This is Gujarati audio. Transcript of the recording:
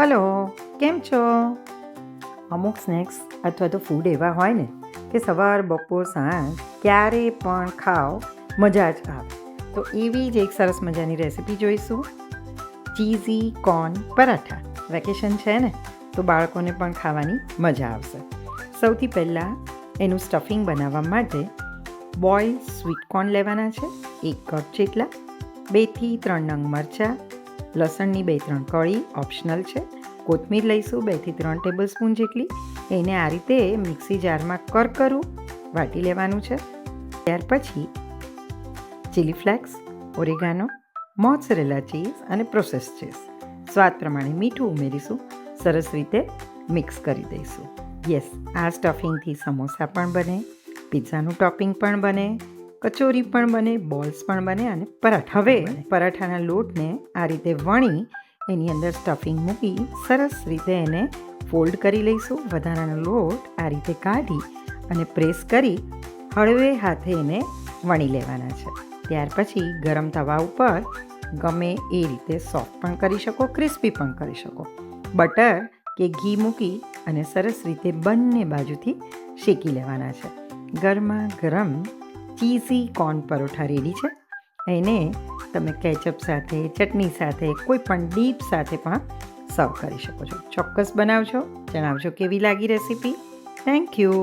હલો, કેમ છો? અમુક સ્નેક્સ અથવા તો ફૂડ એવા હોય ને કે સવાર બપોર સાંજ ક્યારે પણ ખાઓ મજા જ આવે. તો એવી જ એક સરસ મજાની રેસીપી જોઈશું. Cheesy corn paratha. વેકેશન છે ને તો બાળકોને પણ ખાવાની મજા આવશે. સૌથી પહેલાં એનું સ્ટફિંગ બનાવવા માટે બોઇલ સ્વીટ કોર્ન લેવાના છે 1 કપ જેટલા. 2 થી 3 નંગ મરચાં, લસણની 2-3 કળી ઓપ્શનલ છે. કોથમીર લઈશું 2 થી 3 ટેબલ સ્પૂન જેટલી. એને આ રીતે મિક્સી જારમાં કરકરું વાટી લેવાનું છે. ત્યાર પછી ચીલી ફ્લેક્સ, ઓરેગાનો, મોઝરેલા ચીઝ અને પ્રોસેસ ચીઝ સ્વાદ પ્રમાણે મીઠું ઉમેરીશું. સરસ રીતે મિક્સ કરી દઈશું. યસ, આ સ્ટફિંગથી સમોસા પણ બને, પિઝાનું ટોપિંગ પણ બને, કચોરી પણ બને, બોલ્સ પણ બને અને પરાઠા. હવે પરાઠાના લોટને આ રીતે વણી એની અંદર સ્ટફિંગ મૂકી સરસ રીતે એને ફોલ્ડ કરી લઈશું. વધારાનો લોટ આ રીતે કાઢી અને પ્રેસ કરી હળવે હાથે એને વણી લેવાના છે. ત્યાર પછી ગરમ તવા ઉપર ગમે એ રીતે સોફ્ટ પણ કરી શકો, ક્રિસ્પી પણ કરી શકો. બટર કે ઘી મૂકી અને સરસ રીતે બંને બાજુથી શેકી લેવાના છે. ગરમા ગરમ ચીઝી કોર્ન પરોઠા રેડી છે. એને તમે કેચઅપ સાથે, ચટણી સાથે, કોઈ પણ ડીપ સાથે પણ સર્વ કરી શકો છો. ચોક્કસ બનાવજો, જણાવજો કેવી લાગી રેસીપી. Thank you.